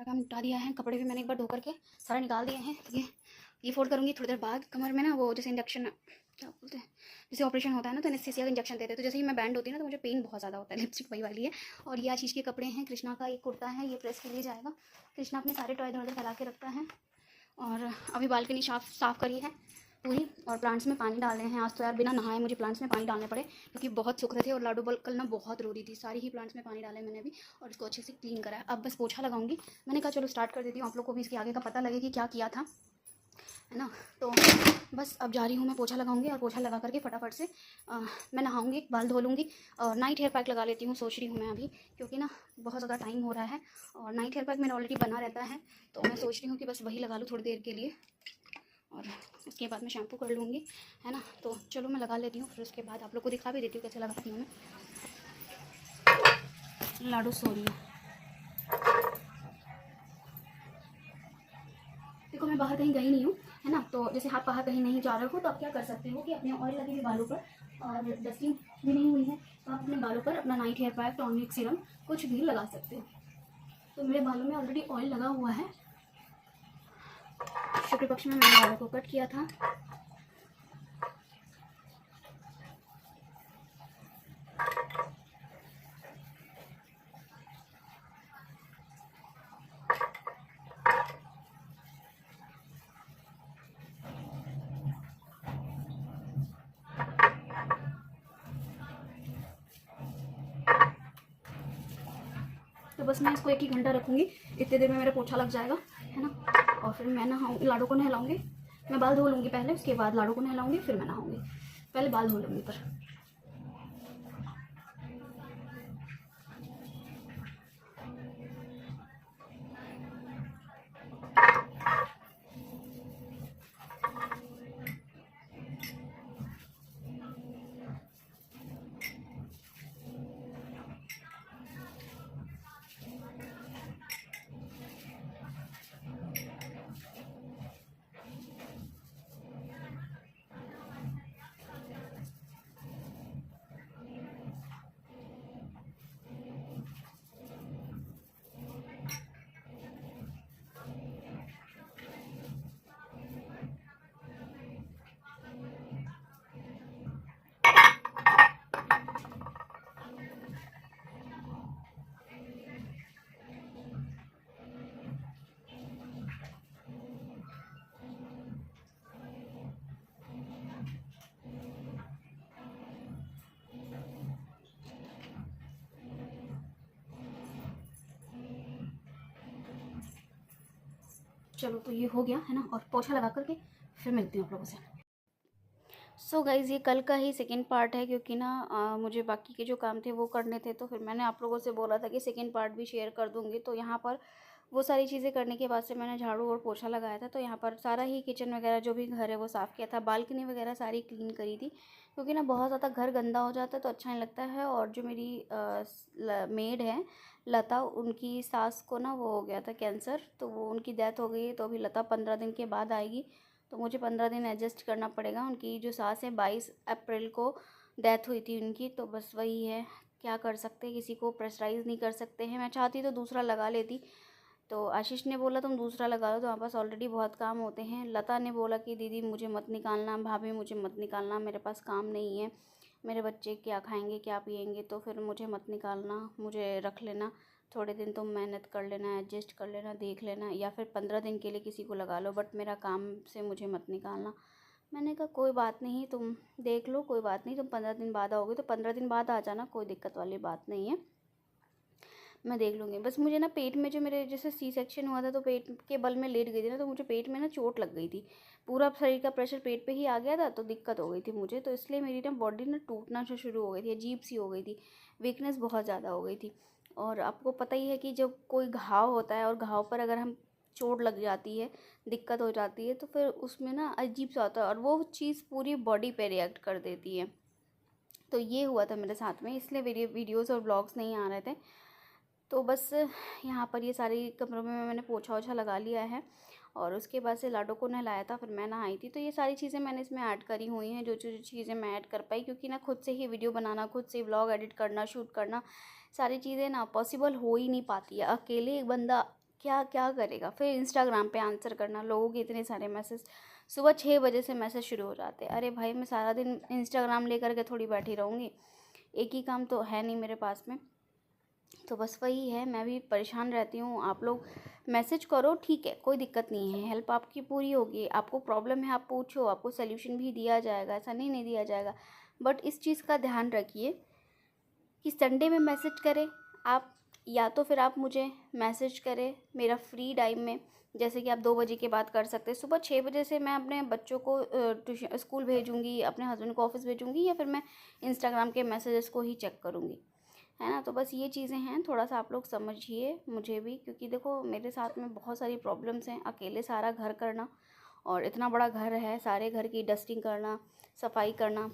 काम निपटा दिया है। कपड़े भी मैंने एक बार धो करके सारा निकाल दिए हैं। ये फोल्ड करूँगी थोड़ी देर बाद। कमर में ना वो जैसे इंजेक्शन क्या बोलते हैं, जैसे ऑपरेशन होता है ना तो एनेस्थीसिया का इंजेक्शन देते हैं, तो जैसे ही मैं बैंड होती है ना तो मुझे पेन बहुत ज़्यादा होता है। लिपस्टिक वही वाली है। और ये आशीष के कपड़े हैं। कृष्णा का एक कुर्ता है, ये प्रेस के लिए जाएगा। कृष्णा अपने सारे टॉय इधर उधर फैला के रखता है। और अभी बालकनी साफ़ करी है पूरी, और प्लांट्स में पानी डाल रहे हैं। आज तो यार बिना नहाए मुझे प्लांट्स में पानी डालने पड़े क्योंकि बहुत सूख रहे थे। और लाडू बल कल ना बहुत रो रही थी। सारी ही प्लांट्स में पानी डाले मैंने अभी, और इसको अच्छे से क्लीन करा है। अब बस पोछा लगाऊंगी। मैंने कहा चलो स्टार्ट कर देती हूँ, आप लोग को भी इसके आगे का पता लगे कि क्या किया था, है ना। तो बस अब जा रही हूँ मैं, पोछा लगाऊंगी। और पोछा लगा करके फटाफट से मैं नहाऊंगी, बाल धो लूँगी। और नाइट हेयर पैक लगा लेती हूँ, सोच रही हूँ मैं अभी, क्योंकि ना बहुत ज़्यादा टाइम हो रहा है। और नाइट हेयर पैक मेरा ऑलरेडी बना रहता है, तो मैं सोच रही हूँ कि बस वही लगा लूँ थोड़ी देर के लिए, और उसके बाद मैं शैम्पू कर लूँगी, है ना। तो चलो मैं लगा लेती हूँ, फिर उसके बाद आप लोग को दिखा भी देती हूँ कैसे लगाती हूँ मैं। लाडू सो रही है। देखो मैं बाहर कहीं गई नहीं हूँ, है ना। तो जैसे आप बाहर कहीं नहीं जा रहे हो तो आप क्या कर सकते हो कि अपने ऑयल लगे हुए बालों पर, और डस्टिंग भी नहीं हुई है तो आप अपने बालों पर अपना night hair pack, tonic, serum कुछ भी लगा सकते हो। तो मेरे बालों में ऑलरेडी ऑयल लगा हुआ है। शुक्र पक्ष में मैंने बालों को कट किया था। तो बस मैं इसको 1 ही घंटा रखूँगी, इतने देर में मेरा पोछा लग जाएगा, है ना। और फिर मैं नहाऊँगी, लाडू को नहलाऊँगी। मैं बाल धो लूँगी पहले, उसके बाद लाडू को नहलाऊँगी, फिर मैं नहाऊँगी। पहले बाल धो लूँगी पर। चलो तो ये हो गया, है ना। और पोछा लगा करके फिर मिलती हूँ आप लोगों से। सो गाइज़ ये कल का ही सेकेंड पार्ट है, क्योंकि ना मुझे बाकी के जो काम थे वो करने थे, तो फिर मैंने आप लोगों से बोला था कि सेकेंड पार्ट भी शेयर कर दूँगी। तो यहाँ पर वो सारी चीज़ें करने के बाद से मैंने झाड़ू और पोछा लगाया था। तो यहाँ पर सारा ही किचन वगैरह जो भी घर है वो साफ़ किया था। बालकनी वगैरह सारी क्लीन करी थी, क्योंकि ना बहुत ज़्यादा घर गंदा हो जाता है तो अच्छा नहीं लगता है। और जो मेरी मेड है लता, उनकी सास को ना वो हो गया था कैंसर, तो वो उनकी डेथ हो गई है। तो अभी लता 15 दिन के बाद आएगी, तो मुझे 15 दिन एडजस्ट करना पड़ेगा। उनकी जो सास है 22 अप्रैल को डेथ हुई थी उनकी, तो बस वही है, क्या कर सकते हैं, किसी को प्रेशराइज़ नहीं कर सकते हैं। मैं चाहती तो दूसरा लगा लेती, तो आशीष ने बोला तुम दूसरा लगा लो, तुम्हारे पास ऑलरेडी बहुत काम होते हैं। लता ने बोला कि दीदी मुझे मत निकालना, भाभी मुझे मत निकालना, मेरे पास काम नहीं है, मेरे बच्चे क्या खाएंगे क्या पिएंगे, तो फिर मुझे मत निकालना, मुझे रख लेना थोड़े दिन, तुम मेहनत कर लेना, एडजस्ट कर लेना, देख लेना, या फिर 15 दिन के लिए किसी को लगा लो, बट मेरा काम से मुझे मत निकालना। मैंने कहा कोई बात नहीं, तुम देख लो, कोई बात नहीं, तुम 15 दिन बाद आओगे तो 15 दिन बाद आ जाना, कोई दिक्कत वाली बात नहीं है, मैं देख लूँगी। बस मुझे ना पेट में, जो मेरे जैसे सी सेक्शन हुआ था तो पेट के बल में लेट गई थी ना, तो मुझे पेट में ना चोट लग गई थी। पूरा शरीर का प्रेशर पेट पे ही आ गया था, तो दिक्कत हो गई थी मुझे। तो इसलिए मेरी ना बॉडी ना टूटना जो शुरू हो गई थी, अजीब सी हो गई थी, वीकनेस बहुत ज़्यादा हो गई थी। और आपको पता ही है कि जब कोई घाव होता है और घाव पर अगर हम चोट लग जाती है, दिक्कत हो जाती है, तो फिर उसमें ना अजीब सा होता है और वो चीज़ पूरी बॉडी पे रिएक्ट कर देती है। तो ये हुआ था मेरे साथ में, इसलिए वीडियोज़ और ब्लॉग्स नहीं आ रहे थे। तो बस यहाँ पर ये सारी कमरों में मैंने पोछा ओछा लगा लिया है, और उसके बाद से लाडो को नहलाया था, फिर मैं नहाई थी। तो ये सारी चीज़ें मैंने इसमें ऐड करी हुई हैं, जो जो चीज़ें मैं ऐड कर पाई, क्योंकि ना खुद से ही वीडियो बनाना, खुद से व्लॉग एडिट करना, शूट करना, सारी चीज़ें ना पॉसिबल हो ही नहीं पाती है। अकेले एक बंदा क्या क्या करेगा। फिर इंस्टाग्राम पे आंसर करना, लोगों के इतने सारे मैसेज, सुबह 6 बजे से मैसेज शुरू हो जाते हैं। अरे भाई मैं सारा दिन इंस्टाग्राम लेकर के थोड़ी बैठी रहूँगी, एक ही काम तो है नहीं मेरे पास में। तो बस वही है, मैं भी परेशान रहती हूँ। आप लोग मैसेज करो, ठीक है, कोई दिक्कत नहीं है, हेल्प आपकी पूरी होगी। आपको प्रॉब्लम है आप पूछो, आपको सल्यूशन भी दिया जाएगा, ऐसा नहीं दिया जाएगा। बट इस चीज़ का ध्यान रखिए कि संडे में मैसेज करें आप, या तो फिर आप मुझे मैसेज करें मेरा फ्री टाइम में, जैसे कि आप 2 बजे के बाद कर सकते हैं। सुबह 6 बजे से मैं अपने बच्चों को ट्यूशन स्कूल भेजूँगी, अपने हस्बैंड को ऑफिस भेजूँगी, या फिर मैं इंस्टाग्राम के मैसेजेस को ही चेक करूँगी, है ना। तो बस ये चीज़ें हैं, थोड़ा सा आप लोग समझिए मुझे भी, क्योंकि देखो मेरे साथ में बहुत सारी प्रॉब्लम्स हैं। अकेले सारा घर करना, और इतना बड़ा घर है, सारे घर की डस्टिंग करना, सफाई करना,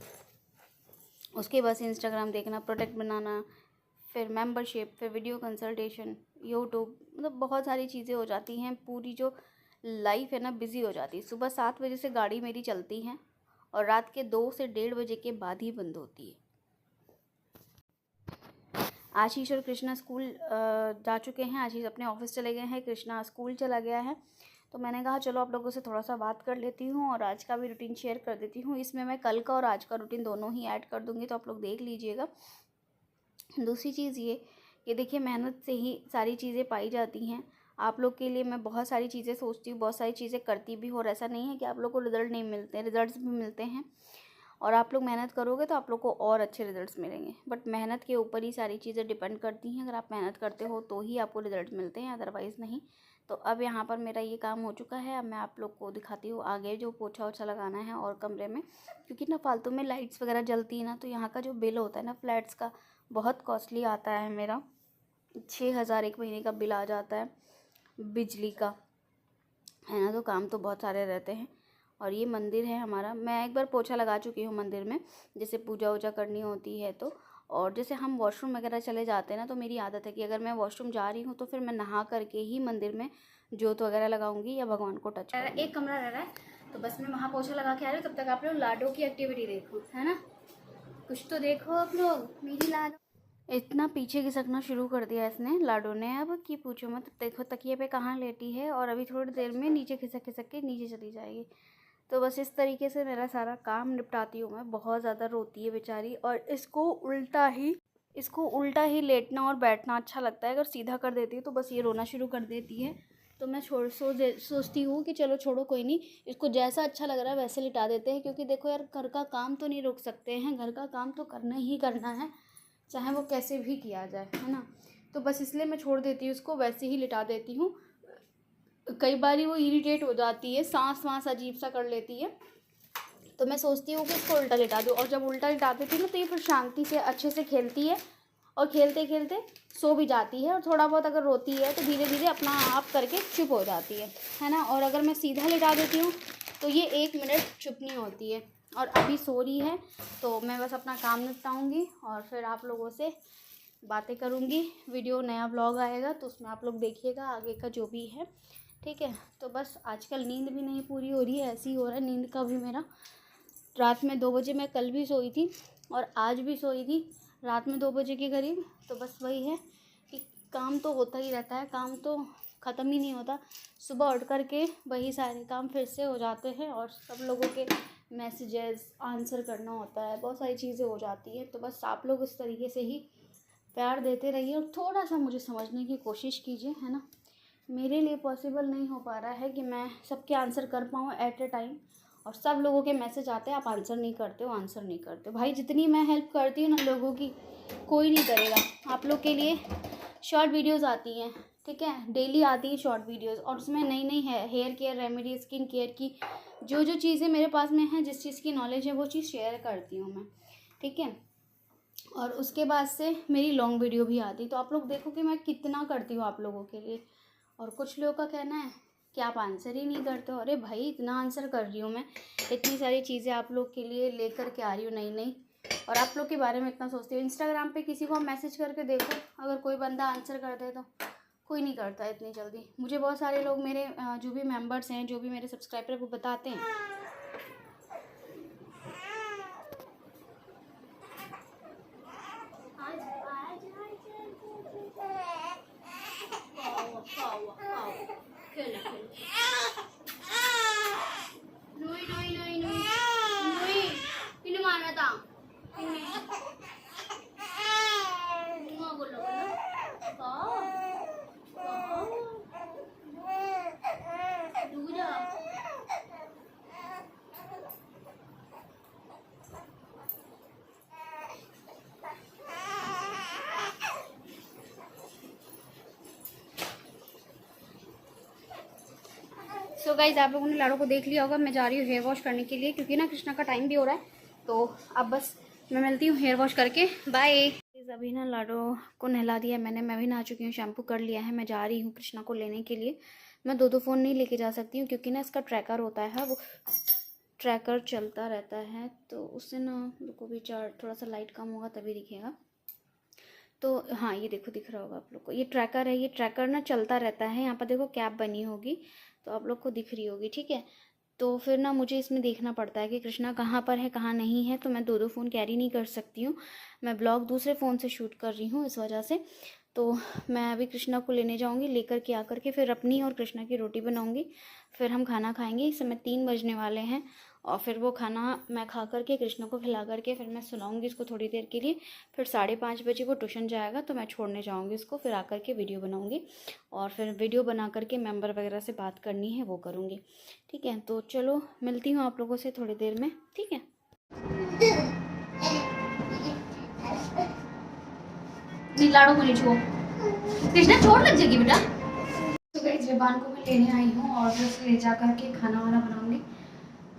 उसके बस इंस्टाग्राम देखना, प्रोडक्ट बनाना, फिर मेंबरशिप, फिर वीडियो कंसल्टेशन, यूट्यूब, मतलब बहुत सारी चीज़ें हो जाती हैं। पूरी जो लाइफ है ना बिज़ी हो जाती है। सुबह 7 बजे से गाड़ी मेरी चलती है और रात के 2 से 1:30 बजे के बाद ही बंद होती है। आशीष और कृष्णा स्कूल जा चुके हैं। आशीष अपने ऑफिस चले गए हैं, कृष्णा स्कूल चला गया है। तो मैंने कहा चलो आप लोगों से थोड़ा सा बात कर लेती हूँ और आज का भी रूटीन शेयर कर देती हूँ। इसमें मैं कल का और आज का रूटीन दोनों ही ऐड कर दूँगी, तो आप लोग देख लीजिएगा। दूसरी चीज़ ये देखिए, मेहनत से ही सारी चीज़ें पाई जाती हैं। आप लोग के लिए मैं बहुत सारी चीज़ें सोचती हूँ, बहुत सारी चीज़ें करती भी हूँ, और ऐसा नहीं है कि आप लोग को रिज़ल्ट नहीं मिलते, रिज़ल्ट्स भी मिलते हैं। और आप लोग मेहनत करोगे तो आप लोग को और अच्छे रिज़ल्ट्स मिलेंगे। बट मेहनत के ऊपर ही सारी चीज़ें डिपेंड करती हैं। अगर आप मेहनत करते हो तो ही आपको रिज़ल्ट मिलते हैं, अदरवाइज़ नहीं। तो अब यहाँ पर मेरा ये काम हो चुका है। अब मैं आप लोग को दिखाती हूँ आगे जो पोछा ओछा लगाना है और कमरे में, क्योंकि ना फालतू में लाइट्स वगैरह जलती है ना, तो यहाँ का जो बिल होता है ना फ्लैट्स का, बहुत कॉस्टली आता है। मेरा 6,000 एक महीने का बिल आ जाता है बिजली का, है ना। तो काम तो बहुत सारे रहते हैं। और ये मंदिर है हमारा, मैं एक बार पोछा लगा चुकी हूँ मंदिर में, जैसे पूजा वूजा करनी होती है तो। और जैसे हम वॉशरूम वगैरह चले जाते हैं ना, तो मेरी आदत है कि अगर मैं वॉशरूम जा रही हूँ तो फिर मैं नहा करके ही मंदिर में जोत वगैरह लगाऊंगी या भगवान को टच करूँगी। एक कमरा रह रहा है, तो बस मैं वहाँ पोछा लगा के आ रही हूँ। तब तक आप लोग लाडो की एक्टिविटी देखो, है ना, कुछ तो देखो आप लोग। मेरी लाडो इतना पीछे खिसकना शुरू कर दिया इसने, लाडो ने, अब कि पूछो मत। देखो तकिए पे कहाँ लेटी है, और अभी थोड़ी देर में नीचे खिसक खिसक के नीचे चली जाएगी। तो बस इस तरीके से मेरा सारा काम निपटाती हूँ मैं। बहुत ज़्यादा रोती है बेचारी, और इसको उल्टा ही लेटना और बैठना अच्छा लगता है। अगर सीधा कर देती है तो बस ये रोना शुरू कर देती है। तो मैं सोचती हूँ कि चलो छोड़ो, कोई नहीं, इसको जैसा अच्छा लग रहा है वैसे लिटा देते हैं। क्योंकि देखो यार, घर का काम तो नहीं रोक सकते हैं, घर का काम तो करना ही करना है, चाहे वो कैसे भी किया जाए, है ना। तो बस इसलिए मैं छोड़ देती हूँ, उसको वैसे ही लिटा देती हूँ। कई बार वो इरिटेट हो जाती है, सांस वाँस अजीब सा कर लेती है, तो मैं सोचती हूँ कि इसको उल्टा लिटा दूँ। और जब उल्टा लिटा देती हूँ ना, तो ये फिर शांति से अच्छे से खेलती है, और खेलते खेलते सो भी जाती है। और थोड़ा बहुत अगर रोती है तो धीरे धीरे अपना आप करके चुप हो जाती है ना। और अगर मैं सीधा लिटा देती हूँ तो ये 1 मिनट चुप नहीं होती है। और अभी सो रही है, तो मैं बस अपना काम निपटाऊँगी और फिर आप लोगों से बातें करूँगी। वीडियो नया ब्लॉग आएगा तो उसमें आप लोग देखिएगा आगे का जो भी है, ठीक है। तो बस आजकल नींद भी नहीं पूरी हो रही है, ऐसे ही हो रहा है नींद का भी मेरा। रात में 2 बजे मैं कल भी सोई थी और आज भी सोई थी रात में 2 बजे के करीब। तो बस वही है कि काम तो होता ही रहता है, काम तो ख़त्म ही नहीं होता। सुबह उठ कर के वही सारे काम फिर से हो जाते हैं, और सब लोगों के मैसेजेस आंसर करना होता है, बहुत सारी चीज़ें हो जाती है। तो बस आप लोग इस तरीके से ही प्यार देते रहिए और थोड़ा सा मुझे समझने की कोशिश कीजिए, है ना। मेरे लिए पॉसिबल नहीं हो पा रहा है कि मैं सबके आंसर कर पाऊँ एट ए टाइम, और सब लोगों के मैसेज आते हैं, आप आंसर नहीं करते हो, आंसर नहीं करते हो। भाई जितनी मैं हेल्प करती हूँ ना लोगों की, कोई नहीं करेगा। आप लोग के लिए शॉर्ट वीडियोज़ आती हैं, ठीक है, डेली आती है शॉर्ट वीडियोज़, और उसमें नई नई है hair care remedy, skin care की जो जो चीज़ें मेरे पास में हैं, जिस चीज़ की नॉलेज है वो चीज़ शेयर करती हूँ मैं, ठीक है। और उसके बाद से मेरी लॉन्ग वीडियो भी आती, तो आप लोग देखो कि मैं कितना करती हूँ आप लोगों के लिए। और कुछ लोगों का कहना है कि आप आंसर ही नहीं करते हो। अरे भाई, इतना आंसर कर रही हूँ मैं, इतनी सारी चीज़ें आप लोग के लिए लेकर के आ रही हूँ नई नई, और आप लोग के बारे में इतना सोचती हूँ। इंस्टाग्राम पे किसी को मैसेज करके देखो, अगर कोई बंदा आंसर कर दे तो कोई नहीं करता इतनी जल्दी। मुझे बहुत सारे लोग, मेरे जो भी मेंबर्स हैं, जो भी मेरे सब्सक्राइबर, वो बताते हैं खेल नोई नोई नोई नोई किन्हें मारना था बोलो सो गाइज आप लोगों ने लाड़ो को देख लिया होगा। मैं जा रही हूँ हेयर वॉश करने के लिए क्योंकि ना कृष्णा का टाइम भी हो रहा है। तो अब बस मैं मिलती हूँ हेयर वॉश करके। बाय। अभी ना लाडो को नहला दिया मैंने, मैं भी नहा चुकी हूँ, शैम्पू कर लिया है। मैं जा रही हूँ कृष्णा को लेने के लिए। मैं दो फ़ोन नहीं लेके जा सकती हूँ क्योंकि ना इसका ट्रैकर होता है, वो ट्रैकर चलता रहता है तो उससे ना रुको भी थोड़ा सा लाइट कम होगा तभी दिखेगा। तो हाँ ये देखो दिख रहा होगा आप लोग को, ये ट्रैकर है। ये ट्रैकर ना चलता रहता है। यहाँ पर देखो कैप बनी होगी तो आप लोग को दिख रही होगी, ठीक है। तो फिर ना मुझे इसमें देखना पड़ता है कि कृष्णा कहाँ पर है कहाँ नहीं है। तो मैं दो फ़ोन कैरी नहीं कर सकती हूँ। मैं ब्लॉग दूसरे फ़ोन से शूट कर रही हूँ इस वजह से। तो मैं अभी कृष्णा को लेने जाऊँगी, लेकर के आकर के फिर अपनी और कृष्णा की रोटी बनाऊँगी। फिर हम खाना खाएँगे। इस समय 3 बजने वाले हैं और फिर वो खाना मैं खा करके कृष्णा को खिला करके फिर मैं सुलाऊंगी इसको थोड़ी देर के लिए। फिर 5:30 बजे वो ट्यूशन जाएगा तो मैं छोड़ने जाऊंगी इसको। फिर आकर के वीडियो बनाऊंगी और फिर वीडियो बना करके मेंबर वगैरह से बात करनी है वो करूंगी, ठीक है। तो चलो मिलती हूँ आप लोगों से थोड़ी देर में, ठीक है। लाड़ो को नहीं छुओ, कृष्णा चोट लग जाएगी बेटा। तो गाइस जबान को मैं लेने आई हूँ और फिर उसे ले जा करके खाना वाना बनाऊंगी।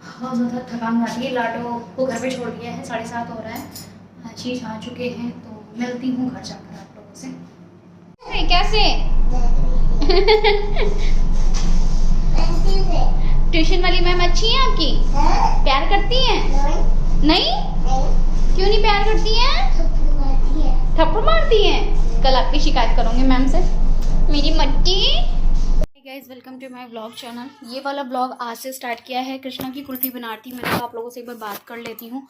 बहुत ज़्यादा थकान आती है। लाडो को घर पे छोड़ दिया है, 7:30 हो रहा है। चीज आ चुके हैं तो मिलती हूँ घर जाकर आप लोगों से। कैसे ट्यूशन वाली मैम अच्छी है आपकी? प्यार करती हैं? नहीं? क्यों नहीं प्यार करती हैं? थप्पड़ मारती हैं। कल आपकी शिकायत करूंगी मैम से, मेरी मट्टी। Guys welcome to my vlog channel. ये वाला व्लॉग आज से स्टार्ट किया है। कृष्णा की कुल्फ़ी बना रही, मैंने कहा आप लोगों से एक बार बात कर लेती हूँ,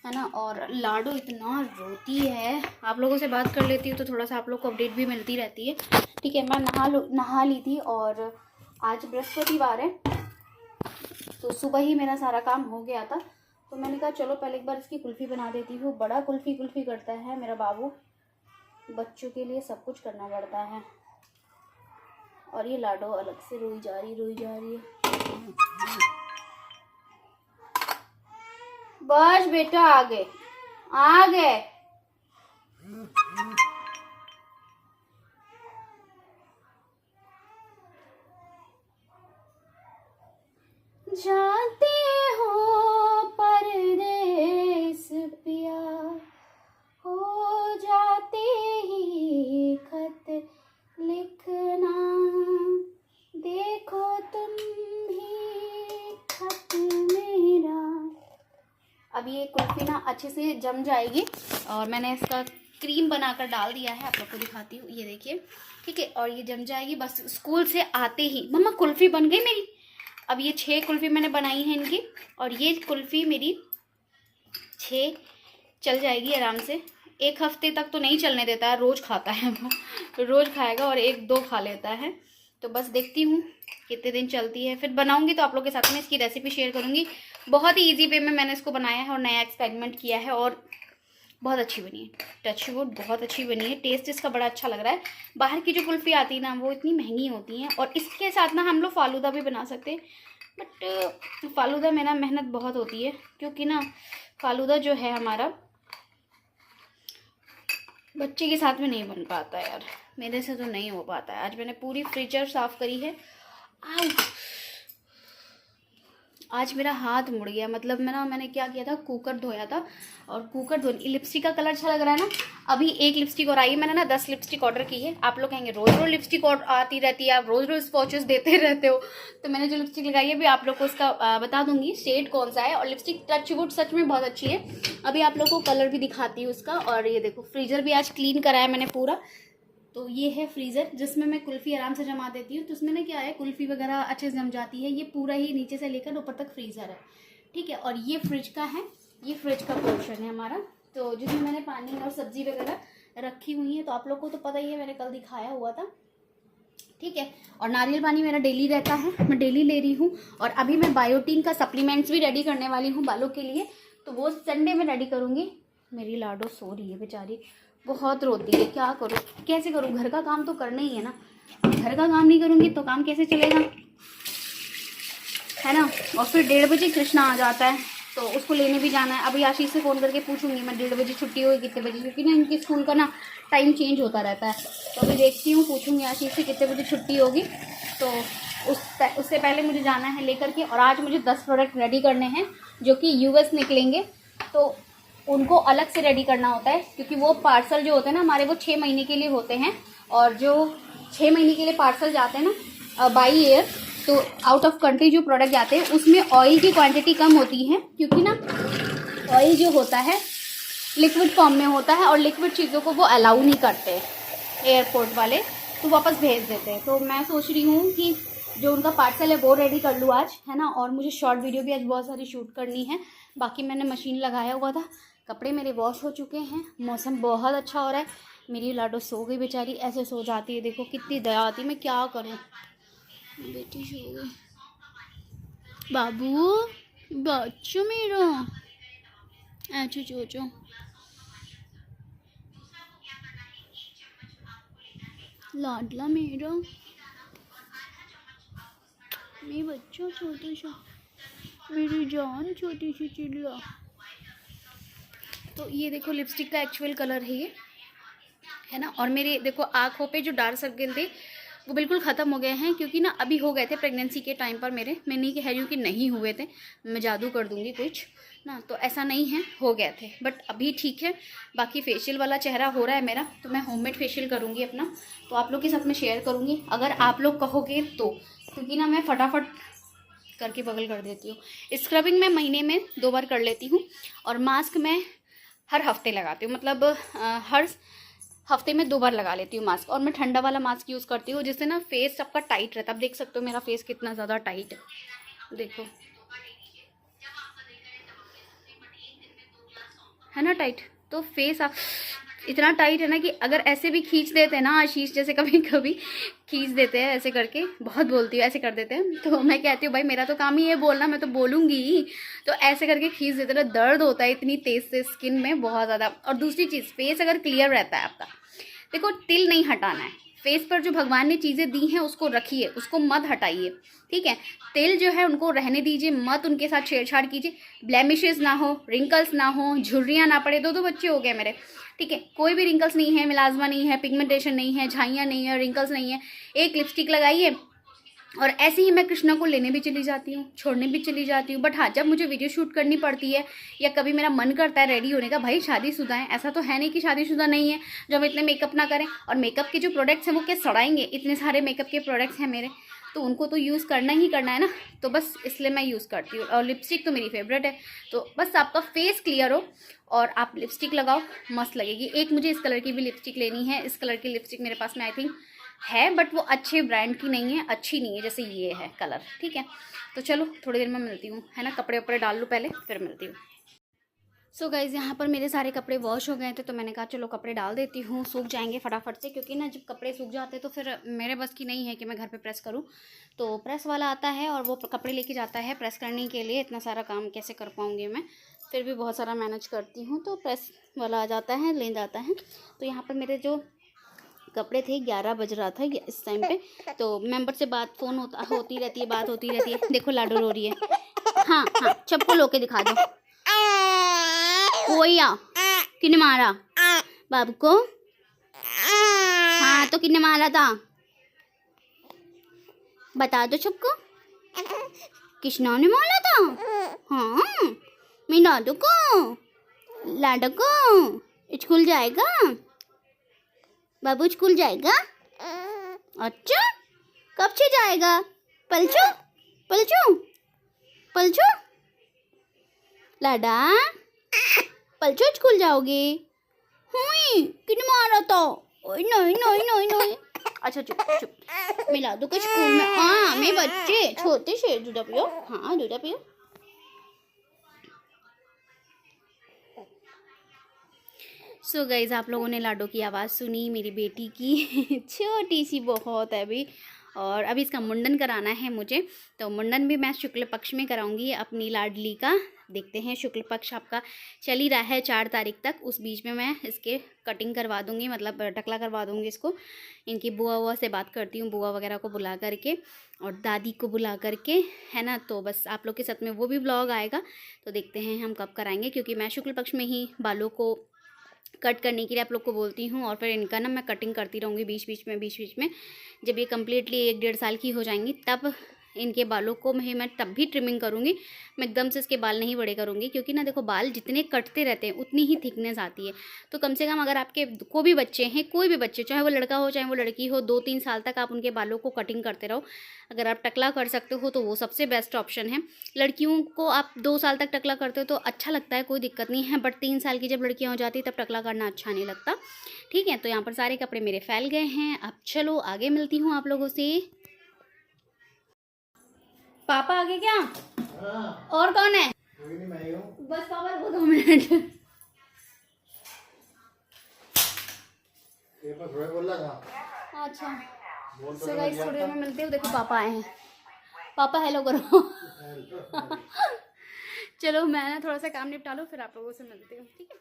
है ना। और लाडो इतना रोती है, आप लोगों से बात कर लेती हूँ तो थोड़ा सा आप लोग को अपडेट भी मिलती रहती है, ठीक है। मैं नहा ली थी और आज बृहस्पतिवार है तो सुबह ही मेरा सारा काम हो गया था। तो मैंने कहा चलो पहले एक बार इसकी कुल्फ़ी बना देती हूँ। बड़ा कुल्फ़ी करता है मेरा बाबू, बच्चों के लिए सब कुछ करना पड़ता है। और ये लाडो अलग से रोई जा रही है। बस बेटा आ गए। जाते हो परदेस पिया, हो जाते ही खत लिखना, देखो तुम भी खत मेरा। अब ये कुल्फ़ी ना अच्छे से जम जाएगी और मैंने इसका क्रीम बनाकर डाल दिया है, आप लोग को दिखाती हूँ, ये देखिए, ठीक है। और ये जम जाएगी बस स्कूल से आते ही। मम्मा कुल्फ़ी बन गई मेरी। अब ये 6 कुल्फ़ी मैंने बनाई है इनकी और ये कुल्फ़ी मेरी 6 चल जाएगी आराम से। 1 हफ्ते तक तो नहीं चलने देता है, रोज़ खाता है वो, रोज़ खाएगा और 1-2 खा लेता है। तो बस देखती हूँ कितने दिन चलती है, फिर बनाऊंगी तो आप लोग के साथ में इसकी रेसिपी शेयर करूँगी। बहुत ही इजी वे में मैंने इसको बनाया है और नया एक्सपेरिमेंट किया है और बहुत अच्छी बनी है। टच वुड बहुत अच्छी बनी है। टेस्ट इसका बड़ा अच्छा लग रहा है। बाहर की जो कुल्फ़ी आती है ना वो इतनी महंगी होती हैं और इसके साथ ना हम लोग फालूदा भी बना सकते हैं, बट फालूदा में ना मेहनत बहुत होती है क्योंकि ना फालूदा जो है हमारा बच्चे के साथ में नहीं बन पाता है यार, मेरे से तो नहीं हो पाता है। आज मैंने पूरी फ्रीजर साफ़ करी है। आज मेरा हाथ मुड़ गया, मतलब मैंने क्या किया था, कुकर धोया था और कुकर धोने लिपस्टिक का कलर अच्छा लग रहा है ना। अभी 1 लिपस्टिक और आई है, मैंने ना 10 लिपस्टिक ऑर्डर की है। आप लोग कहेंगे रोज़ लिपस्टिक आती रहती है, आप रोज़ स्पॉचेस देते रहते हो। तो मैंने जो लिपस्टिक लगाई है अभी आप लोग को उसका बता दूंगी शेड कौन सा है। और लिपस्टिक टच वुड सच में बहुत अच्छी है। अभी आप लोग को कलर भी दिखाती हूँ उसका। और ये देखो फ्रीजर भी आज क्लीन कराया मैंने पूरा। तो ये है फ्रीज़र जिसमें मैं कुल्फ़ी आराम से जमा देती हूँ। तो उसमें ना क्या है, कुल्फ़ी वगैरह अच्छे से जम जाती है। ये पूरा ही नीचे से लेकर ऊपर तक फ्रीज़र है, ठीक है। और ये फ्रिज का है, ये फ्रिज का पोर्शन है हमारा, तो जिसमें मैंने पानी और सब्ज़ी वगैरह रखी हुई है। तो आप लोग को तो पता ही है, मैंने कल दिखाया हुआ था। ठीक है। और नारियल पानी मेरा डेली रहता है, मैं डेली ले रही हूँ। और अभी मैं बायोटीन का सप्लीमेंट्स भी रेडी करने वाली हूँ बालों के लिए, तो वो संडे में रेडी करूँगी। मेरी लाडो सो रही है बेचारी, बहुत रोती है, क्या करूँ कैसे करूँ, घर का काम तो करना ही है ना, घर का काम नहीं करूँगी तो काम कैसे चलेगा, है ना। और फिर 1:30 बजे कृष्णा आ जाता है, तो उसको लेने भी जाना है। अभी आशीष से फ़ोन करके पूछूंगी मैं 1:30 बजे छुट्टी होगी कितने बजे, क्योंकि ना इनके स्कूल का ना टाइम चेंज होता रहता है। तो अभी देखती हूँ, पूछूंगी आशीष से कितने बजे छुट्टी होगी, तो उससे पहले मुझे जाना है लेकर के। और आज मुझे 10 प्रोडक्ट रेडी करने हैं जो कि यूएस निकलेंगे, तो उनको अलग से रेडी करना होता है, क्योंकि वो पार्सल जो होते हैं ना हमारे, वो 6 महीने के लिए होते हैं। और जो 6 महीने के लिए पार्सल जाते हैं ना बाई एयर, तो आउट ऑफ कंट्री जो प्रोडक्ट जाते हैं उसमें ऑयल की क्वांटिटी कम होती है, क्योंकि ना ऑयल जो होता है लिक्विड फॉर्म में होता है, और लिक्विड चीज़ों को वो अलाउ नहीं करते एयरपोर्ट वाले, तो वापस भेज देते हैं। तो मैं सोच रही हूँ कि जो उनका पार्सल है वो रेडी कर लूँ आज, है ना। और मुझे शॉर्ट वीडियो भी आज बहुत सारी शूट करनी है। बाकी मैंने मशीन लगाया हुआ था, कपड़े मेरे वॉश हो चुके हैं, मौसम बहुत अच्छा हो रहा है। मेरी लाडो सो गई बेचारी, ऐसे सो जाती है, देखो कितनी दया आती है, मैं क्या करूँ, बेटी सो गई। बाबू बच्चों मेरा अच्छा चोचो, लाडला मेरा, मेरी बच्चा छोटा सा, मेरी जान छोटी सी चिड़िया। तो ये देखो लिपस्टिक का एक्चुअल कलर है ये, है ना। और मेरे देखो आँखों पे जो डार्क सर्कल थे वो बिल्कुल ख़त्म हो गए हैं, क्योंकि ना अभी हो गए थे प्रेगनेंसी के टाइम पर मेरे, मैं नहीं कह रही हूँ कि नहीं हुए थे, मैं जादू कर दूँगी कुछ ना, तो ऐसा नहीं है, हो गए थे, बट अभी ठीक है। बाकी फेशियल वाला चेहरा हो रहा है मेरा, तो मैं होममेड फेशियल करूँगी अपना, तो आप लोग के साथ में शेयर करूँगी अगर आप लोग कहोगे तो, क्योंकि ना मैं फटाफट करके बगल कर देती हूँ। स्क्रबिंग मैं महीने में 2 बार कर लेती हूँ, और मास्क मैं हर हफ्ते लगाती हूँ, मतलब हर हफ्ते में 2 बार लगा लेती हूँ मास्क। और मैं ठंडा वाला मास्क यूज़ करती हूँ, जिससे ना फेस सबका टाइट रहता है। आप देख सकते हो मेरा फेस कितना ज़्यादा टाइट है, देखो है ना टाइट। तो फेस इतना टाइट है ना कि अगर ऐसे भी खींच देते हैं ना आशीष, जैसे कभी कभी खींच देते हैं ऐसे करके, बहुत बोलती हूँ ऐसे कर देते हैं, तो मैं कहती हूँ भाई मेरा तो काम ही है बोलना, मैं तो बोलूँगी, तो ऐसे करके खींच देते हैं, दर्द होता है इतनी तेज से स्किन में, बहुत ज़्यादा। और दूसरी चीज़, फेस अगर क्लियर रहता है आपका, देखो तिल नहीं हटाना है फेस पर, जो भगवान ने चीज़ें दी हैं उसको रखिए, उसको मत हटाइए, ठीक है। तिल जो है उनको रहने दीजिए, मत उनके साथ छेड़छाड़ कीजिए, ब्लेमिशेस ना हो, रिंकल्स ना हो, झुर्रियाँ ना पड़े। 2 बच्चे हो गए मेरे, ठीक है, कोई भी रिंकल्स नहीं है, मिलाजमा नहीं है, पिगमेंटेशन नहीं है, झाइयाँ नहीं है, रिंकल्स नहीं है। एक लिपस्टिक लगाइए, और ऐसे ही मैं कृष्णा को लेने भी चली जाती हूँ, छोड़ने भी चली जाती हूँ। बट हाँ, जब मुझे वीडियो शूट करनी पड़ती है या कभी मेरा मन करता है रेडी होने का, भाई शादीशुदा है, ऐसा तो है नहीं कि शादीशुदा नहीं है जो हम इतने मेकअप ना करें। और मेकअप के जो प्रोडक्ट्स हैं वो क्या सड़ाएंगे, इतने सारे मेकअप के प्रोडक्ट्स हैं मेरे, तो उनको तो यूज़ करना ही करना है ना, तो बस इसलिए मैं यूज़ करती हूँ। और लिपस्टिक तो मेरी फेवरेट है, तो बस आपका फेस क्लियर हो और आप लिपस्टिक लगाओ, मस्त लगेगी। एक मुझे इस कलर की भी लिपस्टिक लेनी है, इस कलर की लिपस्टिक मेरे पास में आई थिंक है, बट वो अच्छे ब्रांड की नहीं है, अच्छी नहीं है, जैसे ये है कलर, ठीक है। तो चलो थोड़ी देर में मिलती हूँ, है ना, कपड़े वपड़े डाल लूँ पहले, फिर मिलती हूँ। सो गाइज़ यहाँ पर मेरे सारे कपड़े वॉश हो गए थे, तो मैंने कहा चलो कपड़े डाल देती हूँ, सूख जाएंगे फटाफट से, क्योंकि ना जब कपड़े सूख जाते हैं तो फिर मेरे बस की नहीं है कि मैं घर पे प्रेस करूँ। तो प्रेस वाला आता है और वो कपड़े लेके जाता है प्रेस करने के लिए, इतना सारा काम कैसे कर पाऊँगी मैं, फिर भी बहुत सारा मैनेज करती हूँ, तो प्रेस वाला आ जाता है, ले जाता है। तो यहाँ पर मेरे जो कपड़े थे, 11 बज रहा था इस टाइम पे, तो मेंबर से बात फ़ोन होती रहती है, बात होती रहती है। देखो लाडो रो रही है, हाँ हाँ चप्पल लो के दिखा दो, कोई आ किने मारा बाबू को, हाँ तो किने मारा था बता दो सबको, कृष्णा ने मारा था, हाँ मैं लाडो को स्कूल जाएगा बाबू, स्कूल जाएगा, अच्छा कब से जाएगा, पलचू पलचू पलचू लाडा, पलचू स्कूल जाओगे, हुई किने मारा था, ओए नहीं नहीं नहीं नहीं, अच्छा चुप चुप, मिला दो कुछ स्कूल में, हाँ मैं बच्चे छोटे शेर, दूधा पियो, हाँ दूधा पियो। सो गाइज़, आप लोगों ने लाडो की आवाज़ सुनी मेरी बेटी की। छोटी सी बहुत है अभी, और अभी इसका मुंडन कराना है मुझे। तो मुंडन भी मैं शुक्ल पक्ष में कराऊंगी अपनी लाडली का। देखते हैं, शुक्ल पक्ष आपका चल ही रहा है 4 तारीख तक, उस बीच में मैं इसके कटिंग करवा दूंगी, मतलब टकला करवा दूंगी इसको। इनकी बुआ हुआ से बात करती हूँ, बुआ वगैरह को बुला करके और दादी को बुला करके, है ना। तो बस आप लोग के साथ में वो भी ब्लॉग आएगा, तो देखते हैं हम कब कराएंगे, क्योंकि मैं शुक्ल पक्ष में ही बालों को कट करने के लिए आप लोग को बोलती हूँ, और फिर इनका ना मैं कटिंग करती रहूँगी बीच बीच में। जब ये कम्प्लीटली 1-1.5 साल की हो जाएंगी तब इनके बालों को मैं तब भी ट्रिमिंग करूँगी। मैं एकदम से इसके बाल नहीं बड़े करूँगी, क्योंकि ना देखो, बाल जितने कटते रहते हैं उतनी ही थिकनेस आती है। तो कम से कम अगर आपके को भी बच्चे हैं, कोई भी बच्चे, चाहे वो लड़का हो चाहे वो लड़की हो, 2-3 साल तक आप उनके बालों को कटिंग करते रहो। अगर आप टकला कर सकते हो तो वो सबसे बेस्ट ऑप्शन है। लड़कियों को आप 2 साल तक टकला करते हो तो अच्छा लगता है, कोई दिक्कत नहीं है, बट 3 साल की जब लड़कियाँ हो जाती है तब टकला करना अच्छा नहीं लगता। ठीक है, तो यहाँ पर सारे कपड़े मेरे फैल गए हैं। अब चलो आगे मिलती हूँ आप लोगों से। पापा आगे क्या? हाँ। और कौन है? कोई नहीं, मैं ही हूँ। बस पापा रुको 2 मिनट। ये बस रोए बोल रहा था। अच्छा, सो गाइस, थोड़ी देर में मिलते हो। देखो पापा आए हैं, पापा हेलो करो। चलो मैं ना थोड़ा सा काम निपटा लूँ, फिर आप लोगों से मिलती हूँ, ठीक है।